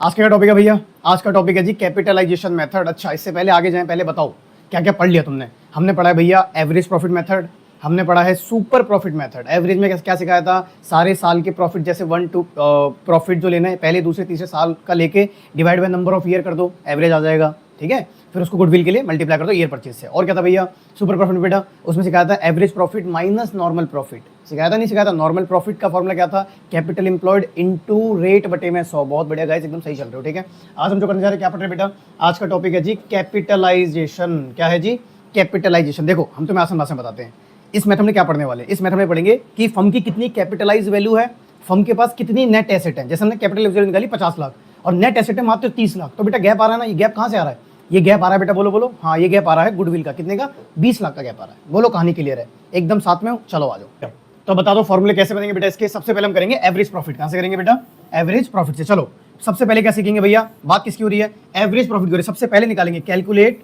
आज का टॉपिक है भैया, आज का टॉपिक है जी कैपिटलाइजेशन मेथड। अच्छा, इससे पहले आगे जाएं, पहले बताओ क्या क्या पढ़ लिया तुमने। हमने पढ़ा है भैया एवरेज प्रॉफिट मेथड, हमने पढ़ा है सुपर प्रॉफिट मेथड। एवरेज में क्या सिखाया था, सारे साल के प्रॉफिट, जैसे प्रॉफिट जो लेना है पहले दूसरे तीसरे साल का लेके divide by number of year कर दो, एवरेज आ जाएगा। ठीक है, फिर उसको गुडविल के लिए मल्टीप्लाई कर दो ईयर परचेज से। और क्या था भैया सुपर प्रॉफिट बेटा, उसमें सिखाया था average profit minus normal profit. सिखाया था नहीं सिखाया था? नॉर्मल प्रॉफिट का फॉर्मूला क्या था, कैपिटल एम्प्लॉयड इनटू रेट बटे में 100। बहुत बढ़िया गाइस, एकदम सही चल रहे हो। ठीक है, आज हम जो करने जा रहे हैं क्या पढ़ रहे हैं बेटा, आज का टॉपिक है जी कैपिटलाइजेशन। क्या है जी, कैपिटलाइजेशन। देखो हम तुम्हें आसान भाषा में बताते हैं, इस मेथड में क्या पढ़ने वाले हैं। इस मेथड में पढ़ेंगे कि फर्म की कितनी कैपिटलाइज वैल्यू है, फर्म के पास कितनी नेट एसेट है। जैसे हमने कैपिटल वैल्यू निकाली 50 लाख और नेट एसेट है मात्र 30 लाख, तो बेटा गैप आ रहा है ना। ये गैप कहाँ से आ रहा है, ये गैप आ रहा है बेटा, बोलो बोलो। हाँ, ये गैप आ रहा है गुडविल का, कितने का, 20 लाख का गैप आ रहा है। बोलो कहानी क्लियर है, एकदम साथ में हो, चलो आ जाओ। तो बता दो फॉर्मूले कैसे बनेंगे बेटा इसके। सबसे पहले हम करेंगे एवरेज प्रॉफिट। कहां से करेंगे बेटा, एवरेज प्रॉफिट से। चलो सबसे पहले क्या सीखेंगे भैया, बात किसकी हो रही है, एवरेज प्रॉफिट की हो रही है। सबसे पहले निकालेंगे कैलकुलेट,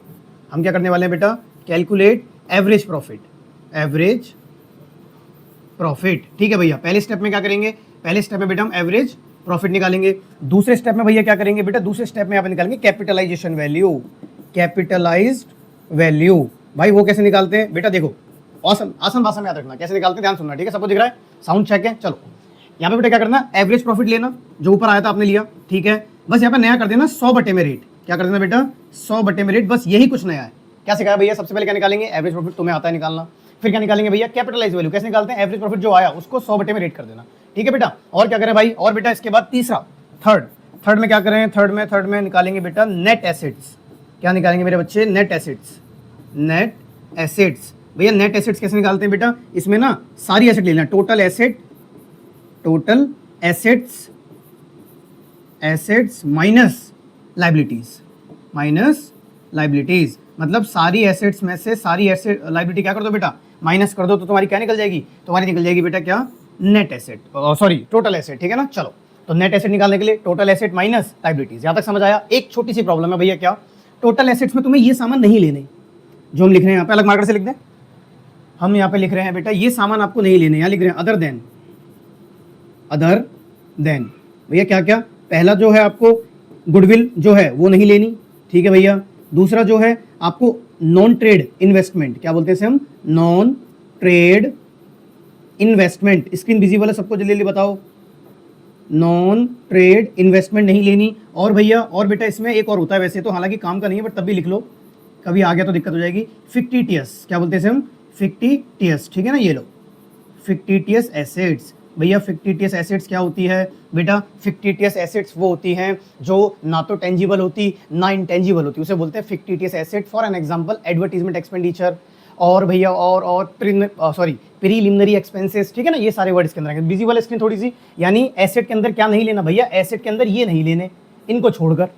हम क्या करने वाले हैं बेटा, calculate average profit, average profit. ठीक है भैया, पहले स्टेप में क्या करेंगे, पहले स्टेप में बेटा हम एवरेज प्रॉफिट निकालेंगे। दूसरे स्टेप में भैया क्या करेंगे बेटा, दूसरे स्टेप में यहाँ पे निकालेंगे कैपिटलाइजेशन वैल्यू, कैपिटलाइज्ड वैल्यू। भाई वो कैसे निकालते हैं बेटा, देखो आसान भाषा में याद रखना कैसे निकालते हैं, ध्यान सुनना। ठीक है, सबको दिख रहा है, साउंड चेक है। चलो यहाँ पे बेटा क्या करना, एवरेज प्रॉफिट लेना, जो ऊपर आया था आपने लिया। ठीक है, बस यहाँ पे नया कर देना 100 बटे में रेट। क्या कर देना बेटा, 100 बटे में रेट, बस यही कुछ नया है। क्या सिखाया भैया, सबसे पहले क्या निकालेंगे, एवरेज प्रॉफिट, तुम्हें आता है निकालना। फिर क्या निकालेंगे भैया, कैपिटलाइज वैल्यू। कैसे निकालते हैं, एवरेज प्रॉफिट जो आया उसको 100 बटे में रेट कर देना। ठीक है बेटा, और क्या करें भाई, और बेटा इसके बाद तीसरा, थर्ड में क्या करें, थर्ड में निकालेंगे बेटा नेट एसेट्स। क्या निकालेंगे मेरे बच्चे, नेट एसेट्स, नेट एसेट्स। भैया नेट एसेट्स कैसे निकालते हैं बेटा, इसमें ना सारी एसेट लेना, total asset, total assets, assets minus liabilities, minus liabilities. मतलब सारी एसेट्स में से सारी एसेट लाइबिलिटी क्या कर दो बेटा, माइनस कर दो, तो तुम्हारी क्या निकल जाएगी, तुम्हारी निकल जाएगी बेटा क्या, net asset, sorry total asset. ठीक है ना, चलो तो नेट एसेट निकालने के लिए टोटल एसेट माइनस लाइबिलिटीज। यहां तक समझ आया। एक छोटी सी प्रॉब्लम है भैया, क्या, टोटल एसेट्स में तुम्हें ये सामान नहीं लेने, जो हम लिख रहे हैं यहाँ पे, अलग मार्कर से लिख दें। हम यहाँ पे लिख रहे हैं बेटा ये सामान आपको नहीं लेने, यहाँ लिख रहे हैं अदर देन, अदर देन। भैया क्या क्या, पहला जो है आपको गुडविल जो है वो नहीं लेनी। ठीक है भैया, दूसरा जो है आपको नॉन ट्रेड इन्वेस्टमेंट, क्या बोलते हैं इसे हम, non trade investment. Screen visible है सबको, जल्दी जल्दी बताओ, नॉन ट्रेड इन्वेस्टमेंट नहीं लेनी। और भैया और बेटा इसमें एक और होता है, वैसे तो हालांकि काम का नहीं है बट तब भी लिख लो, कभी आ गया तो दिक्कत हो जाएगी, फिक्टिटियस। क्या बोलते हैं इसे हम, फिक्टिटियस। ठीक है ना, ये लो फिक्टिटियस एसेट्स। भैया फिक्टिटियस एसेट्स क्या होती है बेटा, फिक्टिटियस एसेट्स वो होती हैं जो ना तो टेंजिबल होती ना इंटेंजिबल होती, उसे बोलते हैं fictitious asset. For an example advertisement expenditure, और भैया और प्रीलिमिनरी एक्सपेंसेस। ठीक है ना, ये सारे वर्ड इसके अंदर आएंगे। बिजी वाला स्क्रीन थोड़ी सी, यानी एसेट के अंदर क्या नहीं लेना भैया, एसेट के अंदर ये नहीं लेने, इनको छोड़कर।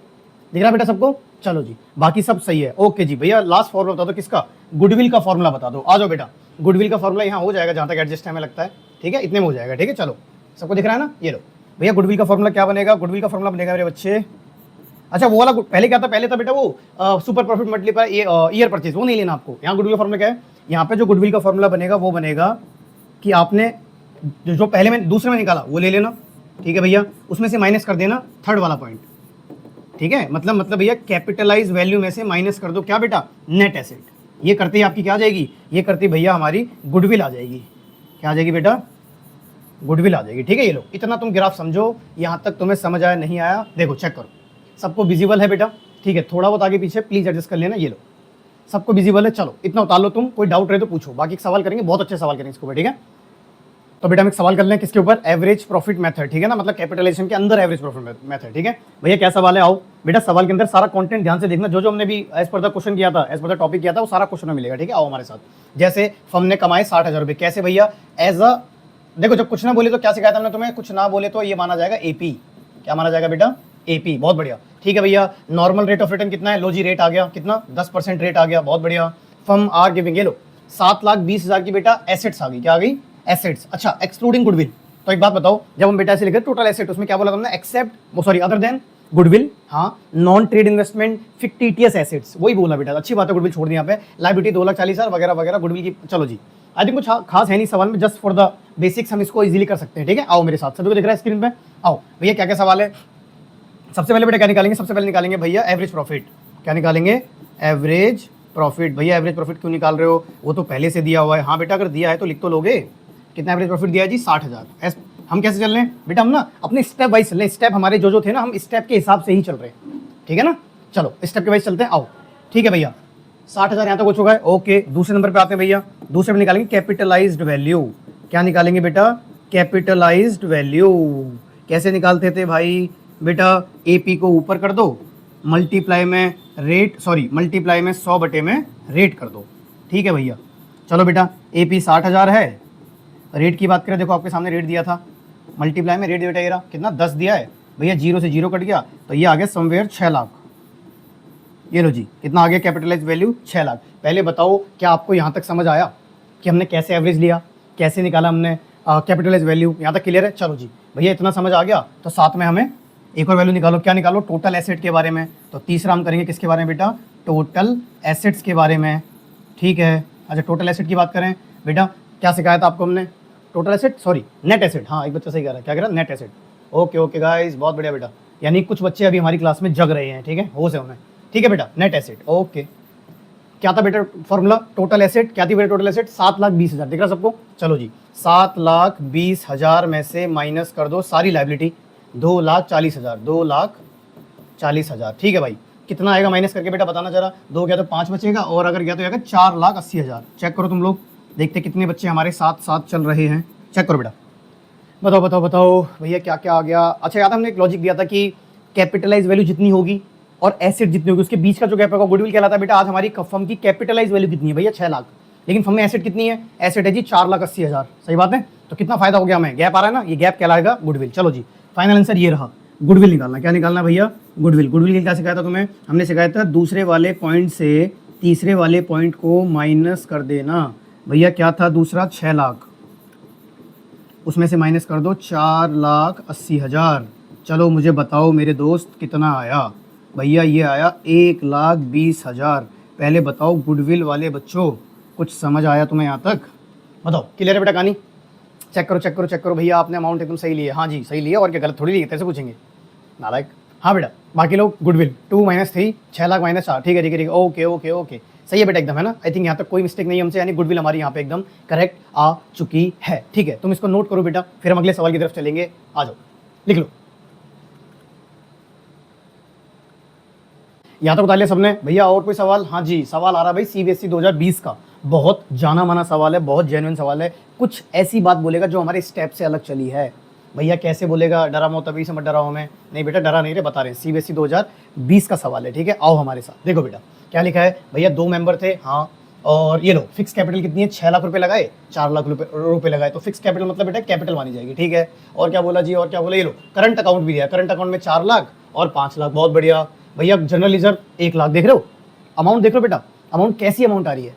दिख रहा बेटा सबको, चलो जी बाकी सब सही है, ओके जी। भैया लास्ट फॉर्मूला बता दो किसका, गुडविल का फॉर्मूला बता दो। आ जाओ बेटा, गुडविल का फॉर्मूला यहाँ हो जाएगा जहाँ तक एडजस्ट हमें लगता है। ठीक है, इतने में हो जाएगा। ठीक है, चलो सबको दिख रहा है ना, ये लो भैया गुडविल का फॉर्मूला क्या बनेगा, गुडविल का फॉर्मूला बनेगा मेरे बच्चे, अच्छा वो वाला पहले क्या था, पहले था बेटा वो super profit multiply year purchase, वो नहीं लेना आपको। यहाँ गुडविल का फॉर्मूला क्या है, यहाँ पे जो गुडविल का फॉर्मूला बनेगा वो बनेगा कि आपने जो पहले में दूसरे में निकाला वो ले लेना। ठीक है भैया, उसमें से माइनस कर देना थर्ड वाला पॉइंट। ठीक है, मतलब भैया कैपिटलाइज वैल्यू में से माइनस कर दो क्या बेटा, नेट एसेट। ये करते ही आपकी क्या आ जाएगी, ये करते भैया हमारी गुडविल आ जाएगी। क्या आ जाएगी बेटा, गुडविल आ जाएगी। ठीक है, ये लो इतना तुम ग्राफ समझो, यहाँ तक तुम्हें समझ आया नहीं आया, देखो चेक करो, सबको विजिबल है बेटा। ठीक है, थोड़ा बहुत आगे पीछे प्लीज एडजस्ट कर लेना, ये लो सबको विजिबल है। चलो इतना उतार लो तुम, कोई डाउट रहे तो पूछो, बाकी सवाल करेंगे, बहुत अच्छे सवाल करेंगे इसके ऊपर। ठीक है, तो बेटा हम एक सवाल कर लें किसके ऊपर, एवरेज प्रॉफिट मेथड। ठीक है ना, मतलब कैपिटलाइजेशन के अंदर एवरेज प्रॉफिट मेथड। ठीक है भैया, क्या सवाल है, आओ बेटा सवाल के अंदर सारा कंटेंट ध्यान से देखना, जो हमने भी एज पर द क्वेश्चन किया था, एज पर द टॉपिक किया था, वो सारा क्वेश्चन में मिलेगा। ठीक है, आओ हमारे साथ। जैसे फर्म ने कमाए 60,000 रुपये, कैसे भैया, एज अ, देखो जब कुछ ना बोले तो क्या सिखाया था हमने तुम्हें, कुछ ना बोले तो ये माना जाएगा एपी। क्या माना जाएगा बेटा, एपी। बहुत बढ़िया। ठीक है भैया, नॉर्मल रेट ऑफ रिटर्न कितना है, लो जी रेट आ गया, कितना, 10% रेट आ गया, बहुत बढ़िया। फर्म आर गिविंग, ये लो 7,20,000 की बेटा एसेट्स आ गई, क्या आ गई, एसेट्स। अच्छा, एक्सक्लूडिंग गुडविल। तो एक बात बताओ, जब हम बेटा ऐसे लिखे टोटल एसेट, उसमें क्या बोला तुमने, except, sorry other than goodwill, हाँ, non trade investment, fictitious assets, वही बोला बेटा। अच्छी बात है, गुडविल छोड़ दिया यहाँ पे, लाइबिलिटी 2,40,000 वगैरह वगैरह गुडविल की। चलो जी, आई थिंक कुछ खास है नहीं सवाल में, जस्ट फॉर द बेसिक्स हम इसको इजीली कर सकते हैं। ठीक है, आओ मेरे साथ, सभी को दिख रहा है स्क्रीन पे, आओ भैया क्या क्या सवाल है। सबसे पहले बेटा क्या निकालेंगे, सबसे पहले निकालेंगे भैया एवरेज प्रॉफिट। क्या निकालेंगे, एवरेज प्रॉफिट। भैया एवरेज प्रॉफिट क्यों निकाल रहे हो, वो तो पहले से दिया हुआ है। हाँ बेटा अगर दिया है तो लिख तो लोगे। कितना एवरेज प्रॉफिट दिया है जी, 60,000। हम कैसे चल रहे हैं बेटा, हम ना अपने स्टेप वाइज चल रहे हैं। स्टेप हमारे जो थे ना, हम स्टेप के हिसाब से ही चल रहे हैं, ठीक है ना। चलो स्टेप के वाइज चलते हैं, आओ। ठीक है भैया, 60,000 यहाँ तक हो चुका है। ओके, दूसरे नंबर पे आते हैं भैया। दूसरे में निकालेंगे कैपिटलाइज्ड वैल्यू। क्या निकालेंगे बेटा, कैपिटलाइज्ड वैल्यू। कैसे निकालते थे भाई बेटा, एपी को ऊपर कर दो, मल्टीप्लाई में रेट, सॉरी मल्टीप्लाई में 100 बटे में रेट कर दो। ठीक है भैया, चलो बेटा एपी 60,000 है। रेट की बात करें, देखो आपके सामने रेट दिया था, मल्टीप्लाई में रेट बेटा ये रहा, कितना 10 दिया है भैया, 0 से 0 कट गया तो ये आ गया समवेयर 6 लाख। ये लो जी, कितना आ गया कैपिटलाइज वैल्यू, 6 लाख। पहले बताओ क्या आपको यहाँ तक समझ आया कि हमने कैसे एवरेज लिया, कैसे निकाला हमने कैपिटलाइज वैल्यू, यहाँ तक क्लियर है। चलो जी भैया, इतना समझ आ गया तो साथ में हमें एक और वैल्यू निकालो। क्या निकालो, टोटल एसेट के बारे में। तो तीसरा हम करेंगे किसके बारे में बेटा, टोटल एसेट्स के बारे में। ठीक है, अच्छा टोटल एसेट की बात करें बेटा, क्या सिखाया था आपको हमने, total asset, sorry net asset. हाँ एक बच्चा सही कह रहा है, क्या कह रहा है, net asset. Okay okay guys, बहुत बढ़िया बेटा, यानी कुछ बच्चे अभी हमारी क्लास में जग रहे हैं, ठीक है, होश है उन्हें। ठीक है बेटा, नेट एसेट। ओके, क्या था बेटा फॉर्मूला, टोटल एसेट क्या थी बेटा, टोटल एसेट 7,20,000, दिख रहा सबको। चलो जी, 7,20,000 में से माइनस कर दो सारी लाइबिलिटी, 2,40,000, 2,40,000। ठीक है भाई, कितना आएगा माइनस करके बेटा बताना जरा। 2 गया तो 5 बचेगा, और अगर गया तो आएगा 4,80,000। चेक करो तुम लोग, देखते कितने बच्चे हमारे साथ साथ चल रहे हैं। चेक करो बेटा, बताओ बताओ बताओ भैया क्या क्या आ गया। अच्छा याद, हमने एक लॉजिक दिया था कि कैपिटलाइज वैल्यू जितनी होगी और एसेट जितनी होगी, उसके बीच का जो गैप होगा गुडविल कहलाता है बेटा। आज हमारी फर्म की कैपिटलाइज वैल्यू कितनी है भैया, 6 लाख, लेकिन फर्म में एसेट कितनी है, एसेट है जी 4,80,000। सही बात है, तो कितना फायदा हो गया हमें, गैप आ रहा है ना, ये गैप कहलाएगा गुडविल। चलो जी, फाइनल आंसर ये रहा, गुडविल निकालना। क्या निकालना भैया, गुडविल। गुडविल क्या सिखाया था तुम्हें, हमने सिखाया था दूसरे वाले पॉइंट से तीसरे वाले पॉइंट को माइनस कर देना। भैया क्या था दूसरा, 6 लाख, उसमें से माइनस कर दो 4,80,000। चलो मुझे बताओ मेरे दोस्त कितना आया भैया, ये आया 1,20,000। पहले बताओ गुडविल वाले बच्चों, कुछ समझ आया तुम्हें यहाँ तक, बताओ। क्लियर है बेटा कहानी, चेक करो चेक करो चेक करो भैया, आपने अमाउंट एकदम सही लिया। हाँ जी सही लिया, और क्या गलत थोड़ी लिया, कैसे पूछेंगे नालायक। हाँ बेटा, बाकी लोग गुडविल 2 - 3, 6 लाख - 4। ठीक है ठीक है ठीक है, ओके ओके ओके, सही है बेटा एकदम, है ना। आई थिंक यहाँ तक कोई मिस्टेक नहीं है हमसे, यानी गुडविल हमारी यहाँ पे एकदम करेक्ट आ चुकी है। ठीक है, तुम इसको नोट करो बेटा, फिर हम अगले सवाल की तरफ चलेंगे। आ जाओ, लिख लो। यहाँ तक बता लिया सबने भैया, और कोई सवाल। हाँ जी, सवाल आ रहा है भाई CBSE 2020 का, बहुत जाना माना सवाल है, बहुत जेन्युइन सवाल है। कुछ ऐसी बात बोलेगा जो हमारे स्टेप से अलग चली है। भैया कैसे बोलेगा, डरा मत, तभी से मत डराओ हमें। नहीं बेटा डरा नहीं रहे, बता रहे हैं, CBSE 2020 का सवाल है। ठीक है, आओ हमारे साथ। देखो बेटा क्या लिखा है भैया, 2 मेंबर थे, हाँ, और ये लो फिक्स कैपिटल कितनी है, 6 लाख रुपए लगाए, 4 लाख रुपए लगाए, तो फिक्स कैपिटल मतलब बेटा कैपिटल मानी जाएगी। ठीक है, और क्या बोला जी, और क्या बोला, ये लो करंट अकाउंट भी दिया, करंट अकाउंट में 4 लाख और 5 लाख, बहुत बढ़िया भैया। जनरल रिजर्व 1 लाख, देख रहे हो अमाउंट, देख लो बेटा अमाउंट कैसी अमाउंट आ रही है,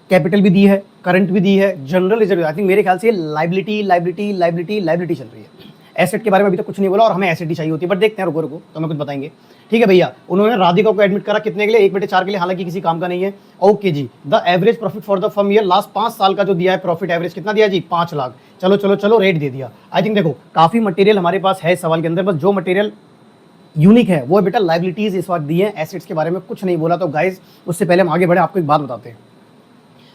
कैपिटल भी दी है, करंट भी दी है, जनरल रिजर्व। आई थिंक मेरे ख्याल से लाइबिलिटी लाइबिलिटी लाइबिलिटी लाइबिलिटी चल रही है। एसेट के बारे में अभी तक कुछ नहीं बोला, और हमें एसेट ही चाहिए होती है, बट देखते हैं, रुको रुको तो हमें कुछ बताएंगे। ठीक है भैया, उन्होंने राधिका को एडमिट करा कितने के लिए, 1/4 के लिए, हालांकि किसी काम का नहीं है। ओके जी, the average profit for the firm year, last 5 साल का जो दिया है प्रॉफिट एवरेज कितना दिया जी, 5 लाख। चलो चलो चलो, रेट दे दिया। आई थिंक देखो काफी मटेरियल हमारे पास है सवाल के अंदर, बस जो मटेरियल यूनिक है वो बेटा लाइबिलिटीज इस बार दी है, एसेट्स के बारे में कुछ नहीं बोला। तो गाइज उससे पहले हम आगे बढ़े, आपको एक बात बताते हैं।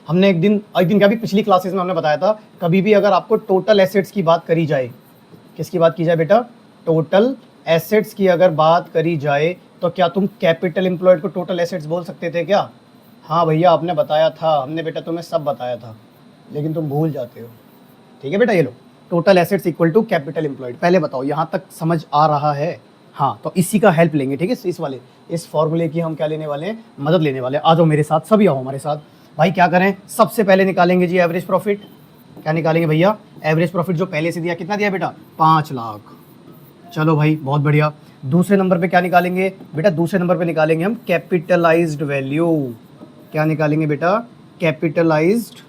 हमने एक दिन क्या भी पिछली क्लासेस में हमने बताया था, कभी भी अगर आपको टोटल एसेट्स की बात करी जाए, किसकी बात की जाए बेटा, टोटल एसेट्स की अगर बात करी जाए, तो क्या तुम कैपिटल एम्प्लॉयड को टोटल एसेट्स बोल सकते थे क्या। हाँ भैया आपने बताया था, हमने बेटा तुम्हें सब बताया था, लेकिन तुम भूल जाते हो। ठीक है बेटा, ये लो total assets equal to capital employed. पहले बताओ यहाँ तक समझ आ रहा है। हाँ, तो इसी का हेल्प लेंगे। ठीक है, इस फॉर्मूले की हम क्या लेने वाले हैं, मदद लेने वाले हैं। आ जाओ मेरे साथ, सभी आओ हमारे साथ। भाई क्या करें, सबसे पहले निकालेंगे जी एवरेज प्रॉफिट। क्या निकालेंगे भैया, एवरेज प्रॉफिट जो पहले से दिया, कितना दिया बेटा, 5 लाख। चलो भाई बहुत बढ़िया। दूसरे नंबर पे क्या निकालेंगे बेटा, दूसरे नंबर पे निकालेंगे हम कैपिटलाइज्ड वैल्यू। क्या निकालेंगे बेटा, कैपिटलाइज्ड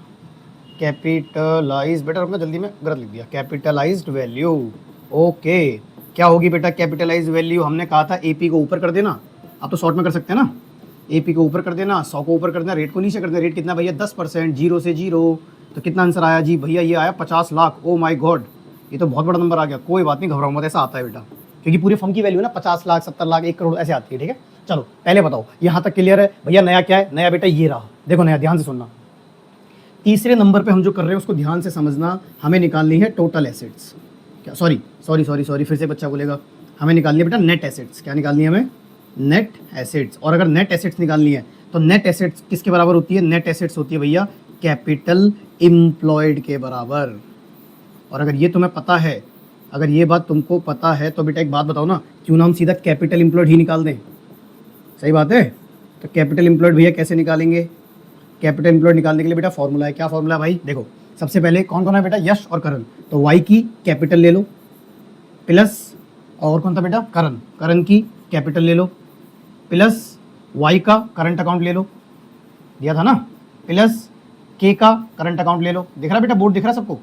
बेटा, रुकना जल्दी में गलत लिख दिया, कैपिटलाइज्ड वैल्यू। ओके, क्या होगी बेटा कैपिटलाइज्ड वैल्यू, हमने कहा था एपी को ऊपर कर देना, आप तो शॉर्ट में कर सकते हैं ना, एपी को ऊपर कर देना, 100 को ऊपर कर देना, रेट को नीचे कर देना। रेट कितना भैया, 10%, 0 से 0, तो कितना आंसर आया जी भैया, ये आया 50 लाख। ओ माय गॉड, ये तो बहुत बड़ा नंबर आ गया। कोई बात नहीं, घबराओ मत, ऐसा आता है बेटा, क्योंकि पूरे फर्म की वैल्यू है ना 50 लाख 70 लाख 1 करोड़ ऐसे आती है। ठीक है, चलो पहले बताओ यहाँ तक क्लियर है भैया। नया क्या है? नया बेटा ये रहा, देखो नया, ध्यान से सुनना। तीसरे नंबर पे हम जो कर रहे हैं उसको ध्यान से समझना। हमें निकालनी है टोटल एसेट्स, क्या सॉरी सॉरी सॉरी सॉरी फिर से बच्चा बोलेगा, हमें निकालनी है बेटा नेट एसेट्स। क्या निकालनी है हमें? Net assets. और अगर नेट एसेट्स निकालनी है तो नेट एसेट्स किसके बराबर होती है? नेट एसेट्स होती है भैया कैपिटल एम्प्लॉयड के बराबर। और अगर ये तुम्हें पता है, अगर ये बात तुमको पता है तो बेटा एक बात बताओ ना, क्यों ना हम सीधा कैपिटल एम्प्लॉयड ही निकाल दें? सही बात है। तो कैपिटल एम्प्लॉयड भैया कैसे निकालेंगे? कैपिटल एम्प्लॉयड निकालने के लिए बेटा फॉर्मूला है। क्या फॉर्मूला है भाई? देखो सबसे पहले कौन कौन है बेटा? यश और करण। तो वाई की कैपिटल ले लो प्लस, और कौन था बेटा? करण। करण की कैपिटल ले लो प्लस वाई का करंट अकाउंट ले लो, दिया था ना, प्लस के का करंट अकाउंट ले लो। दिख रहा बेटा? बोर्ड दिख रहा सबको?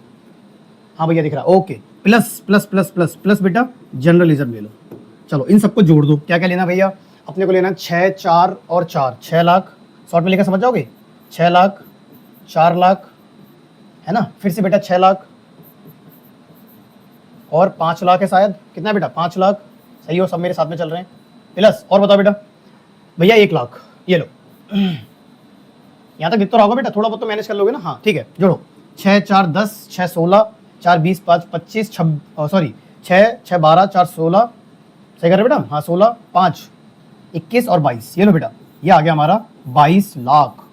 हाँ भैया दिख रहा, okay. Plus plus plus plus plus बेटा जनरल रिजर्व ले लो। चलो इन सबको जोड़ दो। क्या क्या लेना भैया? अपने को लेना 6, 4 और 4, 6 लाख। शॉर्ट में लेकर समझ जाओगे? 6 लाख, 4 लाख है ना, फिर से बेटा 6 लाख और 5 लाख है शायद। कितना है बेटा? 5 लाख। सही हो, सब मेरे साथ में चल रहे हैं। प्लस और बताओ बेटा भैया 1 लाख, ये लो। यहाँ तक दिख तो रहा होगा बेटा, थोड़ा बहुत तो मैनेज कर लोगे ना? हाँ ठीक है, जोड़ो। 6, 4, 10, 6, 16, 4, 20, 5, 25, 6, 6, 12, 4, 16। सही कर रहे बेटा? हाँ 16, 5, 21 और 22। ये लो बेटा, ये आ गया हमारा 22 लाख।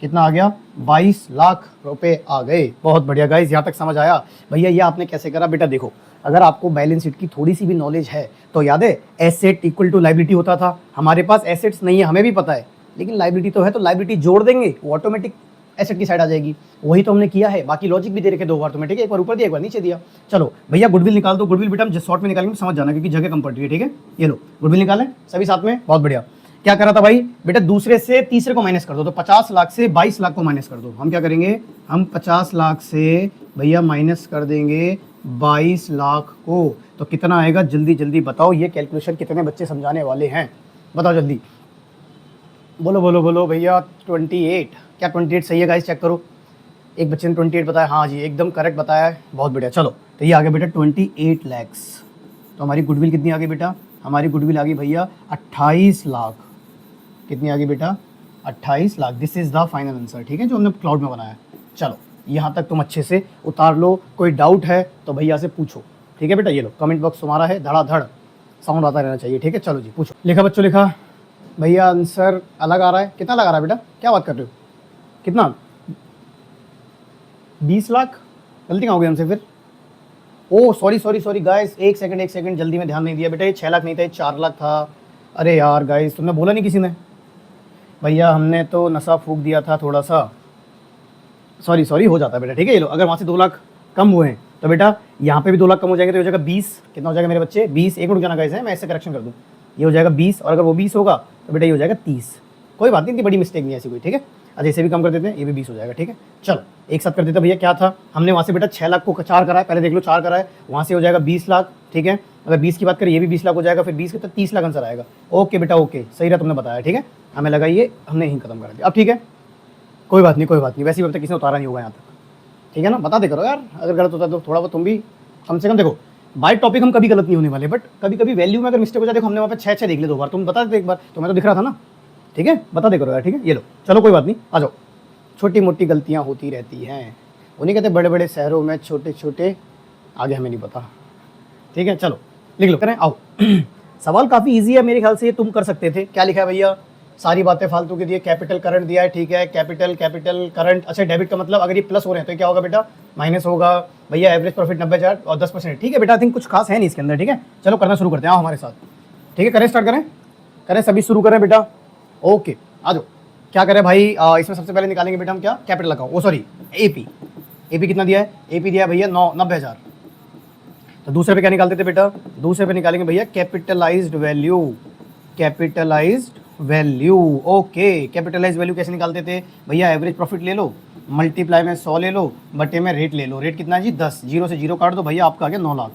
कितना आ गया? 22 लाख रुपए आ गए। बहुत बढ़िया गाइस, यहाँ तक समझ आया? भैया ये आपने कैसे करा? बेटा देखो, अगर आपको बैलेंस शीट की थोड़ी सी भी नॉलेज है तो याद है एसेट इक्वल टू लायबिलिटी होता था। हमारे पास एसेट्स नहीं है, हमें भी पता है, लेकिन लायबिलिटी तो है, तो लायबिलिटी जोड़ देंगे, वो ऑटोमेटिक एसेट की साइड आ जाएगी। वही तो हमने किया है। बाकी लॉजिक भी दे रखे 2 बार तुम्हें, ठीक है? एक बार ऊपर दिया, एक बार नीचे दिया। चलो भैया गुडविल निकाल दो। गुडविल बेटा हम जिस शॉर्ट में निकालेंगे समझ जाना, क्योंकि जगह कम पड़ रही है। ठीक है, ये लो गुडविल निकालें सभी साथ में। बहुत बढ़िया। क्या करा था भाई? बेटा दूसरे से तीसरे को माइनस कर दो। तो 50 लाख से 22 लाख को माइनस कर दो। हम क्या करेंगे? हम 50 लाख से भैया माइनस कर देंगे 22 लाख को। तो कितना आएगा? जल्दी जल्दी बताओ। ये कैलकुलेशन कितने बच्चे समझाने वाले हैं? बताओ जल्दी, बोलो बोलो बोलो भैया। 28। क्या 28 सही है गाइस? चेक करो। एक बच्चे ने 28 बताया। हाँ जी एकदम करेक्ट बताया है, बहुत बढ़िया। चलो तो ये आ गया बेटा 28 लैक्स। तो हमारी गुडविल कितनी आ गई बेटा? हमारी गुडविल आ गई भैया 28 लाख। कितनी आ गई बेटा? 28 lakh. This is the final answer, ठीक है, जो हमने क्लाउड में बनाया है। चलो यहाँ तक तुम अच्छे से उतार लो। कोई डाउट है तो भैया से पूछो, ठीक है बेटा? ये लो कमेंट बॉक्स तुम्हारा है, धड़ाधड़ साउंड आता रहना चाहिए, ठीक है? चलो जी पूछो। लिखा बच्चों लिखा? भैया आंसर अलग आ रहा है। कितना लगा रहा है बेटा? क्या बात कर रहे हो? कितना? 20 लाख। गलती कहाँ हो गई हमसे फिर? ओ सॉरी सॉरी सॉरी गाइस, एक सेकंड, जल्दी में ध्यान नहीं दिया बेटा। ये 6 लाख नहीं था, ये 4 लाख था। अरे यार गाइस, तुमने बोला नहीं किसी ने? भैया हमने तो नशा फूक दिया था थोड़ा सा। सॉरी सॉरी, हो जाता है बेटा, ठीक है? ये लो, अगर वहाँ से 2 लाख कम हुए हैं तो बेटा यहाँ पे भी 2 लाख कम हो जाएंगे, तो हो जाएगा 20। कितना हो जाएगा मेरे बच्चे? 20। एक रुक जाना गाइस है, मैं इससे करेक्शन कर दूँ। ये हो जाएगा 20, और अगर वो 20 होगा तो बेटा ये हो जाएगा 30। कोई बात नहीं, इतनी बड़ी मिस्टेक नहीं है ऐसी कोई, ठीक है? अच्छा इसे भी कम कर देते हैं, ये भी 20 हो जाएगा, ठीक है? चलो एक साथ कर देते हैं भैया। क्या था? हमने वहाँ से बेटा 6 लाख को 4 करा है, पहले देख लो 4 करा है, वहाँ से हो जाएगा 20 लाख, ठीक है? अगर 20 की बात करें, ये भी 20 लाख हो जाएगा, फिर 20 के तो 30 लाख आंसर आएगा। ओके बेटा ओके, सही रहा तुमने बताया, ठीक है? हमें लगा ये हमने यहीं खत्म कर दिया। अब ठीक है, कोई बात नहीं कोई बात नहीं, वैसे ही अब तक किसी ने उतारा नहीं होगा यहाँ तक, ठीक है ना? बता दे करो यार, अगर गलत होता है तो थोड़ा बहुत तुम भी कम से कम देखो। बाय टॉपिक हम कभी गलत नहीं होने वाले, बट कभी कभी वैल्यू में अगर मिस्टेक हो जाए, देखो हमने वहाँ पे 6 देख ले 2 बार, तुम बता देते एक बार, तो मैं तो दिख रहा था ना, ठीक है? बता दे करो यार, ठीक है? ये लो चलो कोई बात नहीं, आ जाओ। छोटी मोटी गलतियाँ होती रहती हैं, उन्हीं कहते बड़े बड़े शहरों में छोटे छोटे, आगे हमें नहीं पता, ठीक है? चलो लिख लो, करें आओ। सवाल काफ़ी इजी है मेरे ख्याल से, ये तुम कर सकते थे। क्या लिखा है भैया? सारी बातें फालतू की दी है। कैपिटल करंट दिया है, ठीक है? Capital current. अच्छा डेबिट का मतलब अगर ये प्लस हो रहे हैं तो क्या होगा बेटा? माइनस होगा। भैया एवरेज प्रॉफिट 90,000 और 10%, ठीक है बेटा? आई थिंक कुछ खास है नहीं इसके अंदर, ठीक है? चलो करना शुरू करते हैं, आओ हमारे साथ, ठीक है? करें स्टार्ट करें सभी शुरू करें बेटा। ओके आ जाओ। क्या करें भाई? इसमें सबसे पहले निकालेंगे बेटा हम क्या? कैपिटल अकाउंट, ओ सॉरी एपी कितना दिया है? एपी दिया है भैया 90,000। तो दूसरे पे क्या निकालते थे बेटा? दूसरे पे निकालेंगे भैया capitalised value. Okay, capitalised value कैसे निकालते थे भैया? एवरेज प्रॉफिट ले लो, मल्टीप्लाई में 100 ले लो, बटे में रेट ले लो। रेट कितना है जी? 10। 0 से 0 काट दो भैया, आपका आ गया 9 लाख।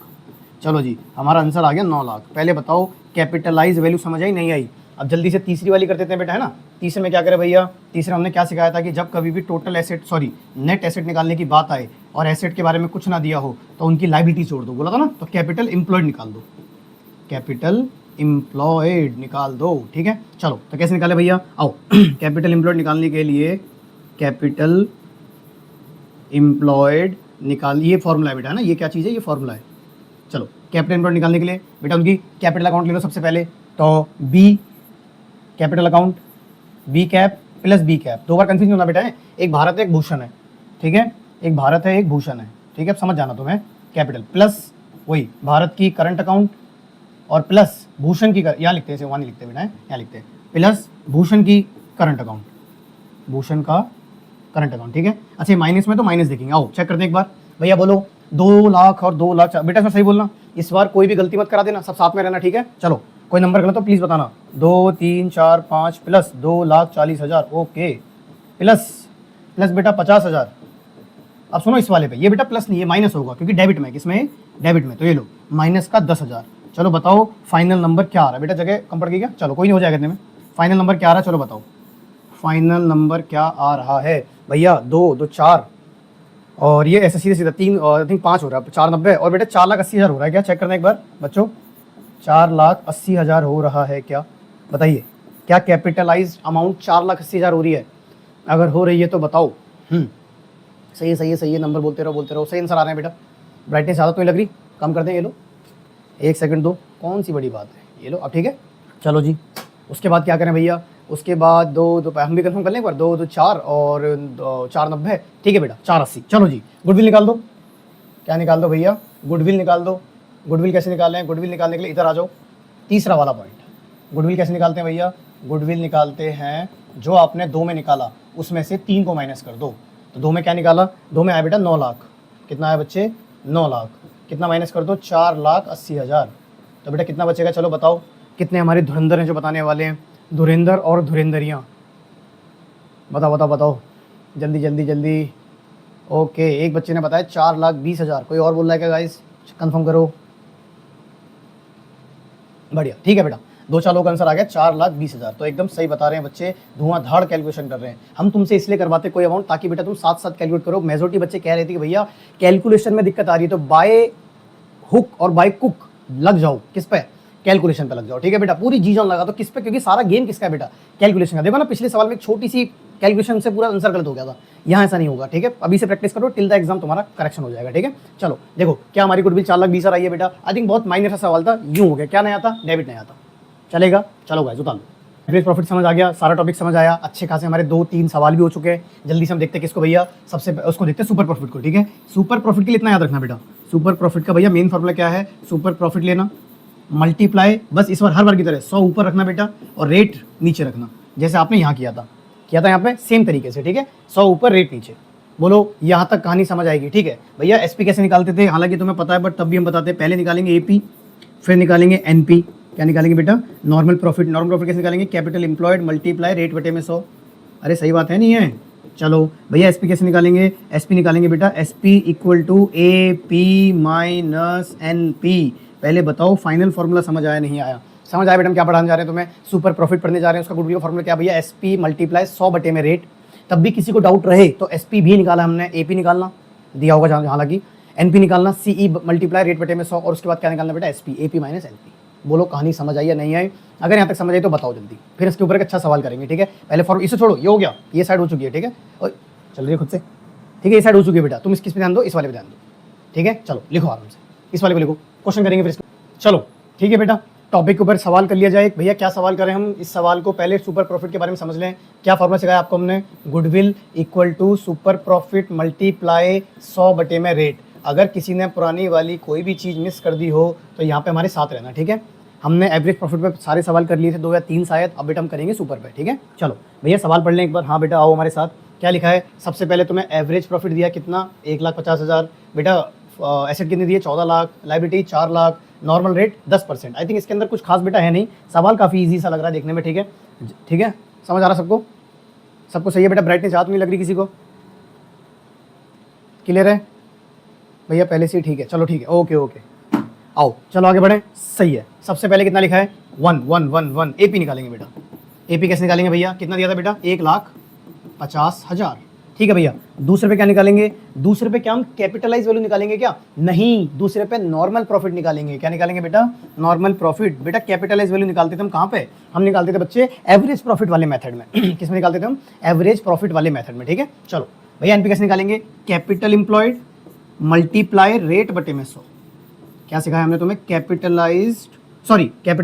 चलो जी हमारा आंसर आ गया 9 लाख। पहले बताओ कैपिटलाइज वैल्यू समझ आई नहीं आई? अब जल्दी से तीसरी वाली कर देते हैं बेटा, है ना? तीसरे में क्या करें भैया? तीसरे हमने क्या सिखाया था कि जब कभी भी टोटल एसेट नेट एसेट निकालने की बात आए और एसेट के बारे में कुछ ना दिया हो तो उनकी लायबिलिटी छोड़ दो, बोला था ना? तो कैपिटल एम्प्लॉयड निकाल दो। कैपिटल एम्प्लॉयड निकाल दो, ठीक है। चलो तो कैसे निकाले भैया, आओ कैपिटल एम्प्लॉयड निकालने के लिए कैपिटल एम्प्लॉयड निकाल, ये फॉर्मूला है बेटा, है ना, ये क्या चीज़ है, ये फॉर्मूला है। चलो कैपिटल एम्प्लॉयड निकालने के लिए बेटा उनकी कैपिटल अकाउंट ले लो सबसे पहले, तो B capital account B cap plus B cap, दो बार कंफ्यूजन होना बेटा है, एक भारत है एक भूषण है, ठीक है, एक भारत है एक भूषण है, ठीक है, अब समझ जाना तुम्हें, कैपिटल प्लस वही भारत की करंट अकाउंट और प्लस भूषण की, यहाँ लिखते हैं, वहाँ नहीं लिखते बेटा, यहाँ लिखते हैं प्लस भूषण की करंट अकाउंट, भूषण का करंट अकाउंट, ठीक है। अच्छा माइनस में तो माइनस देखेंगे, आओ चेक करते हैं एक बार भैया, बोलो 2 लाख और 2 लाख, बेटा इसमें सही बोलना, इस बार कोई भी गलती मत करा देना, सब साथ में रहना, ठीक है। चलो कोई नंबर गलत तो प्लीज़ बताना, 2 3 4 5 प्लस 2,40,000, ओके, प्लस प्लस बेटा 50,000। अब सुनो इस वाले पे, ये बेटा प्लस नहीं, ये माइनस होगा क्योंकि डेबिट में, किसमें, डेबिट में, तो ये लो माइनस का 10,000। चलो बताओ फाइनल नंबर क्या आ रहा है बेटा, जगह कम पड़ गई क्या, चलो कोई नहीं, हो जाएगा इतने में, फाइनल नंबर क्या आ रहा है, चलो बताओ फाइनल नंबर क्या आ रहा है भैया, 2 2 4 और ये ऐसे सीधे सीधा 3 और आई थिंक 5 हो रहा है, 490 और बेटा 4,80,000 हो रहा है क्या, चेक करना एक बार बच्चों, 4,80,000 हो रहा है क्या, बताइए क्या कैपिटलाइज्ड अमाउंट 4,80,000 हो रही है, अगर हो रही है तो बताओ। सही है सही है सही है, नंबर बोलते रहो, सही आंसर आ रहे हैं बेटा। ब्राइटनेस ज़्यादा तो नहीं लग रही, कम कर दें, ये लो 1 सेकंड दो, कौन सी बड़ी बात है, ये लो अब ठीक है। चलो जी उसके बाद क्या करें भैया, उसके बाद 2 हम भी कंफर्म कर लें एक बार, 2 2 4 और 490, ठीक है बेटा 480। चलो जी गुडविल निकाल दो, क्या निकाल दो भैया, गुडविल निकाल दो। गुडविल कैसे निकाल रहे हैं, गुडविल निकालने के लिए इधर आ जाओ, तीसरा वाला पॉइंट, गुडविल कैसे निकालते हैं भैया, गुडविल निकालते हैं जो आपने 2 में निकाला उसमें से 3 को माइनस कर दो, तो 2 में क्या निकाला, 2 में आया बेटा 9 लाख, कितना आया बच्चे 9 लाख, कितना माइनस कर दो 4,80,000, तो बेटा कितना बचेगा, चलो बताओ कितने हमारे धुरंधर हैं जो बताने वाले हैं, धुरेंद्र और धुरेंद्रियाँ, बताओ बताओ बताओ जल्दी जल्दी जल्दी। ओके एक बच्चे ने बताया 4,20,000, कोई और बोल रहा है क्या गाइस, कंफर्म करो, बढ़िया ठीक है बेटा, 2 4 लोग आंसर आ गया 4,20,000, तो एकदम सही बता रहे हैं बच्चे, धुआंधार कैलकुलेशन कर रहे हैं। हम तुमसे इसलिए करवाते कोई अमाउंट ताकि बेटा तुम साथ साथ कैलकुलेट करो। मेजोरिटी बच्चे कह रहे थे कि भैया कैलकुलेशन में दिक्कत आ रही है, तो बाय हुक और बाय कुक लग जाओ, किस पे, कैलकुलेशन पे लग जाओ, ठीक है बेटा, पूरी जी जान लगा तो किस पे, क्योंकि सारा गेम किसका है बेटा, कैलकुलेशन का। देखो ना पिछले सवाल में एक छोटी सी कैलकुलेशन से पूरा आंसर गलत हो गया था, यहाँ ऐसा नहीं होगा, ठीक है। अभी से प्रैक्टिस करो, टिल द एग्जाम तुम्हारा करेक्शन हो जाएगा, ठीक है। चलो देखो क्या हमारी गुडविल 4,20,000 आई है बेटा, आई थिंक बहुत माइनर सा सवाल था, यूँ हो गया, क्या नया था, डेबिट नया था, चलेगा। चलो गाइस उतार लो, एवरेज प्रॉफिट समझ आ गया, सारा टॉपिक समझ आया, अच्छे खासे हमारे 2 3 सवाल भी हो चुके हैं। जल्दी से हम देखते हैं किसको भैया, सबसे उसको देखते हैं सुपर प्रॉफिट को, ठीक है। सुपर प्रॉफिट के लिए इतना याद रखना बेटा, सुपर प्रॉफिट का भैया मेन फॉर्मूला क्या है, सुपर प्रॉफिट लेना मल्टीप्लाई, बस इस बार हर बार की तरह 100 ऊपर रखना बेटा और रेट नीचे रखना, जैसे आपने यहाँ किया था यहाँ पे सेम तरीके से, ठीक है, 100 ऊपर रेट नीचे। बोलो यहाँ तक कहानी समझ आएगी, ठीक है भैया। एसपी कैसे निकालते थे, हालांकि तुम्हें पता है बट तब भी हम बताते हैं, पहले निकालेंगे एपी फिर निकालेंगे एनपी, क्या निकालेंगे बेटा, नॉर्मल प्रॉफिट। नॉर्मल प्रॉफिट कैसे निकालेंगे, कैपिटल एम्प्लॉयड मल्टीप्लाई रेट बटे में 100, अरे सही बात है नहीं है। चलो भैया एसपी कैसे निकालेंगे, एसपी निकालेंगे बेटा, SP equal to A P minus N P. पहले बताओ फाइनल फॉर्मूला समझ आया नहीं आया, समझ आया बेटा हम क्या पढ़ाने जा रहे हैं तुम्हें, सुपर प्रॉफिट पढ़ने जा रहे हैं। उसका गुडविल का फॉर्मूला क्या भैया, एसपी मल्टीप्लाई 100 बटे में रेट। तब भी किसी को डाउट रहे तो एसपी भी निकाला हमने, एपी निकालना दिया होगा हालांकि, एनपी निकालना, सीई मल्टीप्लाई रेट बटे में 100 और उसके बाद क्या निकालना बेटा, एसपी एपी माइनस एनपी। बोलो कहानी समझ आई या नहीं आई, अगर यहाँ तक समझ आई तो बताओ जल्दी, फिर इसके ऊपर एक अच्छा सवाल करेंगे, ठीक है। पहले फॉर्म इसे छोड़ो, ये हो गया, ये साइड हो चुकी है, ठीक है, और चल रही है खुद से, ठीक है, ये साइड हो चुकी है बेटा, तुम किस पे ध्यान दो, इस वाले पे ध्यान दो, ठीक है। चलो लिखो आराम से, इस वाले को लिखो, क्वेश्चन करेंगे फिर इसको। चलो ठीक है बेटा, टॉपिक के ऊपर सवाल कर लिया जाए। भैया क्या सवाल करें हम, इस सवाल को पहले सुपर प्रॉफिट के बारे में समझ लें। क्या फॉर्मूला सिखाया आपको हमने, goodwill equal to super profit multiply 100 बटे में रेट। अगर किसी ने पुरानी वाली कोई भी चीज़ मिस कर दी हो तो यहाँ पे हमारे साथ रहना, ठीक है। हमने एवरेज प्रॉफिट पे सारे सवाल कर लिए थे, 2 या 3 शायद, अब बेटा हम करेंगे सुपर पे, ठीक है। चलो भैया सवाल पढ़ लें एक बार, हाँ बेटा आओ हमारे साथ। क्या लिखा है, सबसे पहले तुम्हें एवरेज प्रॉफिट दिया कितना, 1,50,000 बेटा, एसेट कितने दिए 14 lakh, liability 4 lakh, normal rate 10%। I think इसके अंदर कुछ खास बेटा है नहीं, सवाल काफ़ी इजी सा लग रहा है देखने में, ठीक है, ठीक है, समझ आ रहा सबको, सबको सही है बेटा, ब्राइटनेस ज़्यादा नहीं लग रही किसी को, क्लियर है भैया पहले से, ठीक है, चलो ठीक है, ओके ओके, आओ चलो आगे बढ़ें। सही है, सबसे पहले कितना लिखा है, 1 1 1 1, एपी निकालेंगे बेटा। एपी कैसे निकालेंगे भैया, कितना दिया था बेटा, 1,50,000, ठीक है भैया। दूसरे पे क्या निकालेंगे? दूसरे पे क्या हम कैपिटलाइज वैल्यू निकालेंगे क्या? नहीं, दूसरे पे नॉर्मल प्रॉफिट निकालेंगे। क्या निकालेंगे बेटा? Normal profit. बेटा कैपिटलाइज वैल्यू निकालते थे हम कहाँ पे? हम निकालते थे बच्चे एवरेज प्रॉफिट वाले मेथड में। किस में निकालते थे हम? एवरेज प्रॉफिट वाले मेथड में। ठीक है, चलो भैया एनपी कैसे निकालेंगे? कैपिटल एम्प्लॉयड मल्टीप्लाई रेट बटे में 100। क्या सिखाया हमने तुम्हें? कैपिटल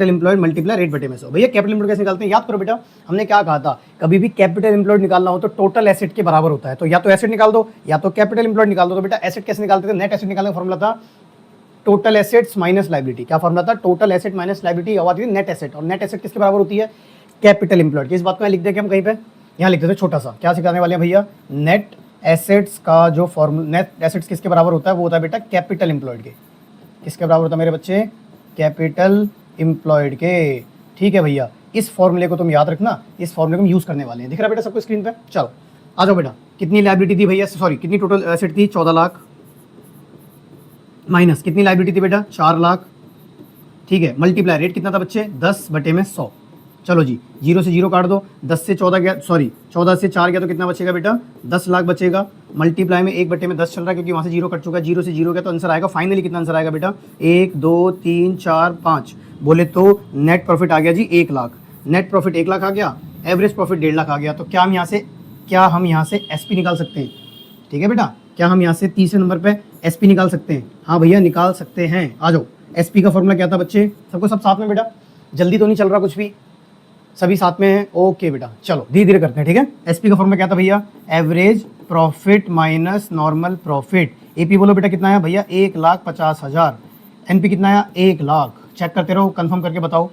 एम्प्लॉयड मल्टीप्लाई रेट बटे में 100। भैया कैपिटल एम्प्लॉयड कैसे निकालते हैं? याद करो बेटा, हमने क्या कहा था? कभी भी कैपिटल एम्प्लॉयड निकालना हो तो टोटल एसेट के बराबर होता है। तो या तो एसेट निकाल दो या तो कैपिटल एम्प्लॉयड निकाल दो। तो बेटा एसेट कैसे निकालते थे? नेट एसेट निकालने का फॉर्मूला था टोटल एसेट्स माइनस लायबिलिटी। क्या फॉर्मूला था? टोटल एसेट माइनस लायबिलिटी आती थी नेट एसेट, और नेट एसेट किसके बराबर होती है? Capital employed. इस बात को लिख देंगे हम कहीं पे, यहाँ लिख देते छोटा सा। क्या सिखाने वाले हैं भैया? नेट एसेट्स का जो फॉर्मूला, नेट एसेट्स किसके बराबर होता है? वो होता है बेटा कैपिटल एम्प्लॉयड के। किसके बराबर होता है मेरे बच्चे? कैपिटल एम्प्लॉयड के। ठीक है भैया, इस फॉर्मूले को तुम याद रखना, इस फॉर्मूले को हम यूज करने वाले हैं। दिख रहा है बेटा सबको स्क्रीन पे? चलो आ जाओ बेटा। कितनी लायबिलिटी थी भैया? सॉरी, कितनी टोटल एसेट थी? 14 लाख माइनस कितनी लायबिलिटी थी बेटा? 4 लाख। ठीक है, मल्टीप्लाई रेट कितना था बच्चे? 10 बटे में 100। चलो जी, 0 से 0 काट दो, 10 से 14 गया, सॉरी 14 से 4 गया तो कितना बचेगा बेटा? 10 लाख बचेगा। मल्टीप्लाई में 1 बटे में 10 चल रहा है क्योंकि वहाँ से 0 कट चुका है। 0 से 0 गया तो आंसर आएगा फाइनली कितना आंसर आएगा बेटा? 1 2 3 4 5 बोले तो नेट प्रॉफिट आ गया जी 1 लाख। नेट प्रॉफिट 1 लाख आ गया, एवरेज प्रॉफिट 1.5 लाख आ गया। तो क्या हम यहाँ से एसपी निकाल सकते हैं? ठीक है बेटा, क्या हम यहाँ से तीसरे नंबर पे एसपी निकाल सकते हैं? हाँ भैया निकाल सकते हैं। आ जाओ, एसपी का फॉर्मूला क्या था बच्चे? सबको सब साथ में बेटा, जल्दी तो नहीं चल रहा कुछ भी, सभी साथ में हैं? ओके बेटा, चलो धीरे धीरे करते हैं। ठीक है, एसपी का फॉर्मूला क्या था भैया? Average profit minus normal profit. AP बोलो बेटा कितना है भैया? 1,50,000। एनपी कितना आया? 1 लाख। चेक करते रहो, कंफर्म करके बताओ।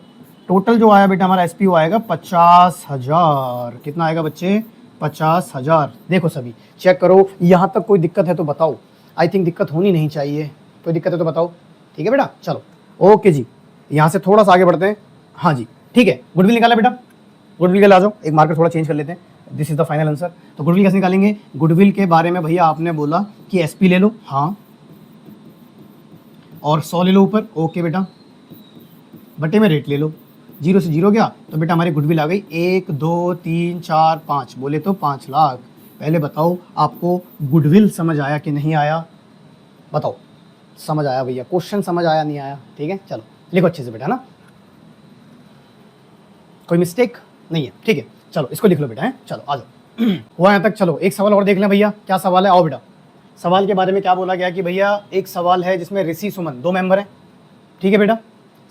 टोटल जो आया बेटा हमारा एसपी वो आएगा 50,000। कितना आएगा बच्चे? 50,000। देखो सभी चेक करो, यहाँ तक कोई दिक्कत है तो बताओ। आई थिंक दिक्कत होनी नहीं चाहिए, कोई दिक्कत है तो बताओ। ठीक है बेटा, चलो ओके जी, यहाँ से थोड़ा सा आगे बढ़ते हैं। हाँ जी ठीक है, गुडविल निकाला बेटा, गुडविल के लिए आ जाओ। एक मार्कर थोड़ा चेंज कर लेते हैं। This is the final answer. तो गुडविल कैसे निकालेंगे? गुडविल के बारे में भैया आपने बोला कि एसपी ले लो, हाँ, और 100 ले लो ऊपर। ओके बेटा, बटे में रेट ले लो। 0 से 0 गया तो बेटा हमारी गुडविल आ गई 1 2 3 4 5 बोले तो 5 लाख। पहले बताओ आपको गुडविल समझ आया कि नहीं आया? बताओ, समझ आया भैया? क्वेश्चन समझ आया नहीं आया? ठीक है, चलो लिखो अच्छे से बेटा ना, कोई मिस्टेक नहीं है। ठीक है, चलो इसको लिख लो बेटा है। चलो आ जाओ, हुआ यहाँ तक। चलो एक सवाल और देख लें भैया। क्या सवाल है? आओ बेटा। सवाल के बारे में क्या बोला गया कि भैया एक सवाल है जिसमें ऋषि सुमन 2 मेंबर हैं। ठीक है बेटा,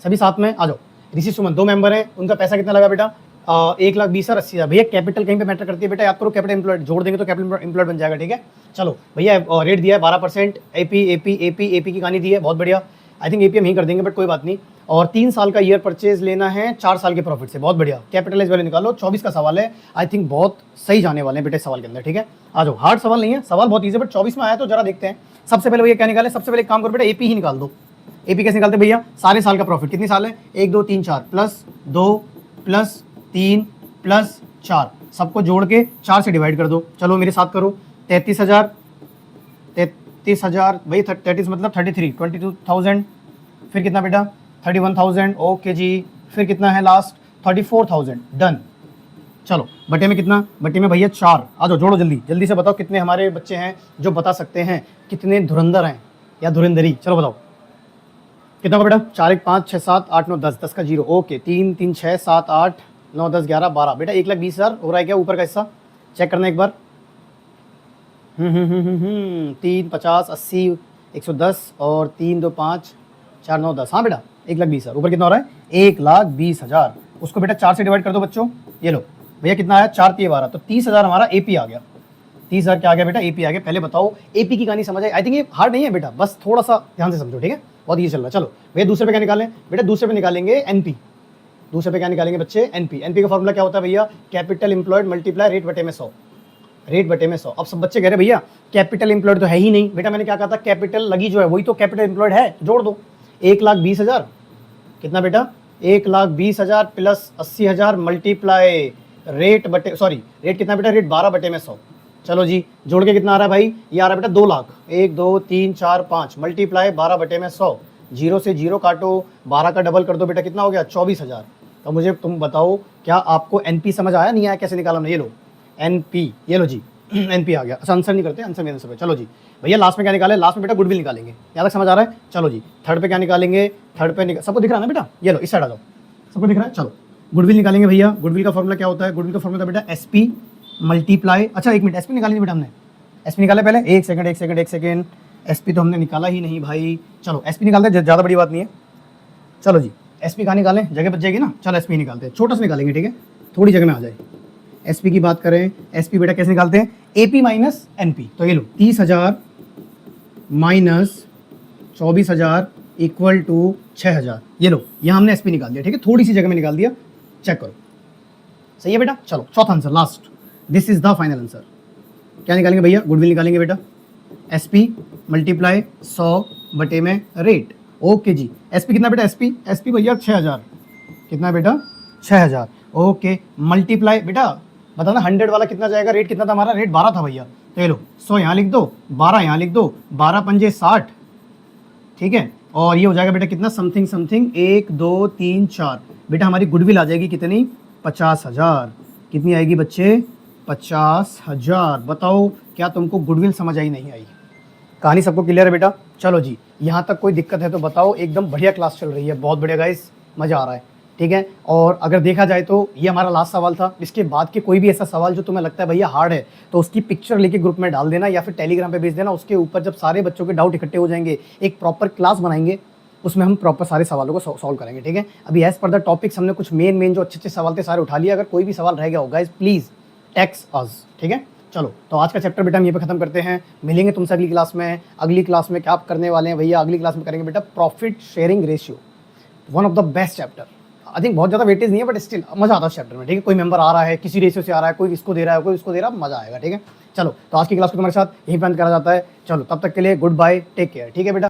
सभी साथ में आ जाओ। ऋषि सुमन 2 मेंबर हैं, उनका पैसा कितना लगा बेटा? 1,20,80,000। भैया कैपिटल कहीं पे मैटर करती है बेटा, याद करो कैपिटल एम्प्लॉयड जोड़ देंगे तो कैपिटल एम्प्लॉयड बन जाएगा। ठीक है, चलो भैया रेट दिया है 12%। एपी की कहानी दी है, बहुत बढ़िया। आई थिंक एपी हम ही कर देंगे बट कोई बात नहीं। और 3 साल का ईयर परचेज लेना है 4 साल के प्रॉफिट से, बहुत बढ़िया। कैपिटलाइज वैल्यू निकालो। 24 का सवाल है, आई थिंक बहुत सही जाने वाले हैं बेटे सवाल के अंदर। ठीक है, आ जाओ, हार्ड सवाल नहीं है, सवाल बहुत ईजी, बट 24 में आया तो जरा देखते हैं। सबसे पहले भैया क्या निकाले? सबसे पहले एक काम करो बेटा, एपी ही निकाल दो। एपी कैसे निकालते भैया? सारे साल का प्रॉफिट। कितनी साल है? 1 2 3 4 प्लस 2 प्लस 3 प्लस 4, सबको जोड़ के 4 से डिवाइड कर दो। चलो मेरे साथ करो, 33,000 भाई 33 मतलब 22,000। फिर कितना बेटा? 31,000। ओके जी, फिर कितना है लास्ट? 34,000। डन। चलो बटे में कितना? बटे में भैया 4। आ जाओ जोड़ो जल्दी, जल्दी से बताओ कितने हमारे बच्चे हैं जो बता सकते हैं, कितने धुरंधर हैं या धुरंधरी। चलो बताओ कितना का बेटा? 4 1 5 6 7 8 9 10, 10 का 0। ओके, 3 3 6 7 8 9 10 11 12। बेटा 1,20,000 हो रहा है क्या ऊपर का हिस्सा? चेक करना एक बार। 3 50 80 110 और 3 2 5 4 9 10। हाँ बेटा 1,20,000। ऊपर कितना हो रहा है? 1,20,000। उसको बेटा 4 से डिवाइड कर दो बच्चों। ये लो भैया कितना आया? 4 3 12, तो 30,000 हमारा एपी आ गया। 30,000 क्या आ गया बेटा? एपी आ गया। पहले बताओ एपी की कहानी समझ आई? आई थिंक ये हार्ड नहीं है बेटा, बस थोड़ा सा ध्यान से समझो। ठीक है, बहुत ये चल रहा है। चलो भैया दूसरे पे क्या निकालें? बेटा दूसरे पे निकालेंगे एनपी। दूसरे पे क्या निकालेंगे बच्चे? एनपी। एनपी का फॉर्मूला क्या होता है भैया? कैपिटल एम्प्लॉयड मल्टीप्लाई रेट बटे में 100। रेट बटे में 100। अब सब बच्चे कह रहे भैया कैपिटल एम्प्लॉयड तो है ही नहीं। बेटा मैंने क्या कहा था? कैपिटल लगी जो है वही तो कैपिटल एम्प्लॉयड है, जोड़ दो। 1,20,000 कितना बेटा? 1,20,000 प्लस 80,000 मल्टीप्लाई रेट बटे, सॉरी रेट कितना बेटा? रेट 12 बटे में 100। चलो जी जोड़ के कितना आ रहा है भाई? ये आ रहा है बेटा 2 लाख। 1 2 3 4 5 मल्टीप्लाई 12 बटे में 100। 0 से 0 काटो, 12 का डबल कर दो बेटा, कितना हो गया? 24,000। तो मुझे तुम बताओ क्या आपको एनपी समझ आया नहीं आया? कैसे निकाला हमने? ये लो एनपी, ये लो जी एनपी आ गया। अच्छा आंसर नहीं करते, आंसर मेरे आंसर पे। चलो जी भैया लास्ट में क्या निकाले, लास्ट में बेटा गुडविल निकालेंगे, यहाँ तक समझ आ रहा है। चलो जी थर्ड पे क्या निकालेंगे, थर्ड पे सबको दिख रहा है ना बेटा, ये लो इस साइड आ जाओ, सबको दिख रहा है। चलो गुडविल निकालेंगे भैया। गुडविल का फॉर्मूला क्या होता है, गुडविल का फॉर्मूला बेटा एसपी मल्टीप्लाई, अच्छा एक मिनट एसपी निकालेंगे बेटा, हमने एसपी निकाला पहले, एक सेकंड, एसपी तो हमने निकाला ही नहीं भाई। चलो एसपी निकालते हैं, ज़्यादा बड़ी बात नहीं है। चलो जी एसपी कहाँ निकालें, जगह बच जाएगी ना। चलो एसपी निकालते हैं, छोटा सा निकालेंगे, ठीक है, थोड़ी जगह में आ जाए। एसपी की बात करें, एसपी बेटा कैसे निकालते हैं, एपी माइनस एनपी। तो ये लो 30,000 माइनस 24,000 इक्वल टू 6,000। ये लो यहाँ हमने एसपी निकाल दिया, ठीक है, थोड़ी सी जगह में निकाल दिया, चेक करो सही है बेटा। चलो चौथा answer last, this is the final answer. क्या निकालेंगे भैया, गुडविल निकालेंगे बेटा, एसपी मल्टीप्लाई 100 बटे में रेट। ओके जी एसपी कितना बेटा, एसपी भैया 6,000, कितना बेटा 6,000। ओके मल्टीप्लाई बेटा बताना 100 वाला कितना जाएगा, रेट कितना था हमारा, रेट 12 था भैया। तो ये लो 100 यहाँ लिख दो, 12 यहाँ लिख दो, 12 पंजे 60, ठीक है, और ये हो जाएगा बेटा कितना, समथिंग 1 2 3 4। बेटा हमारी गुडविल आ जाएगी कितनी, 50,000। कितनी आएगी बच्चे, 50,000। बताओ क्या तुमको गुडविल समझ आई नहीं आई, कहानी सबको क्लियर है बेटा। चलो जी यहाँ तक कोई दिक्कत है तो बताओ, एकदम बढ़िया क्लास चल रही है, बहुत बढ़िया गाइस, मज़ा आ रहा है, ठीक है। और अगर देखा जाए तो ये हमारा लास्ट सवाल था, इसके बाद के कोई भी ऐसा सवाल जो तुम्हें लगता है भैया हार्ड है तो उसकी पिक्चर लेके ग्रुप में डाल देना या फिर टेलीग्राम पे भेज देना। उसके ऊपर जब सारे बच्चों के डाउट इकट्ठे हो जाएंगे एक प्रॉपर क्लास बनाएंगे, उसमें हम प्रॉपर सारे सवालों को सॉल्व करेंगे, ठीक है। अभी एज पर द टॉपिक्स हमने कुछ मेन जो अच्छे सवाल थे सारे उठा लिया। अगर कोई भी सवाल रह गया हो गाइस प्लीज़ टेक्स्ट अस, ठीक है। चलो तो आज का चैप्टर बेटा हम ये पे खत्म करते हैं, मिलेंगे तुमसे अगली क्लास में। अगली क्लास में क्या करने वाले हैं भैया, अगली क्लास में करेंगे बेटा profit sharing ratio, one of the best chapter. I think बहुत ज़्यादा वेटेज नहीं है बट स्टिल मज़ा आता है चैप्टर में, ठीक है। कोई मेंबर आ रहा है किसी रेशियो से आ रहा है, कोई इसको दे रहा है, कोई इसको दे रहा है, मज़ा आएगा, ठीक है। चलो तो आज की क्लास को तुम्हारे साथ यहीं पे अंत करा जाता है। चलो तब तक के लिए गुड बाय, टेक केयर, ठीक है बेटा।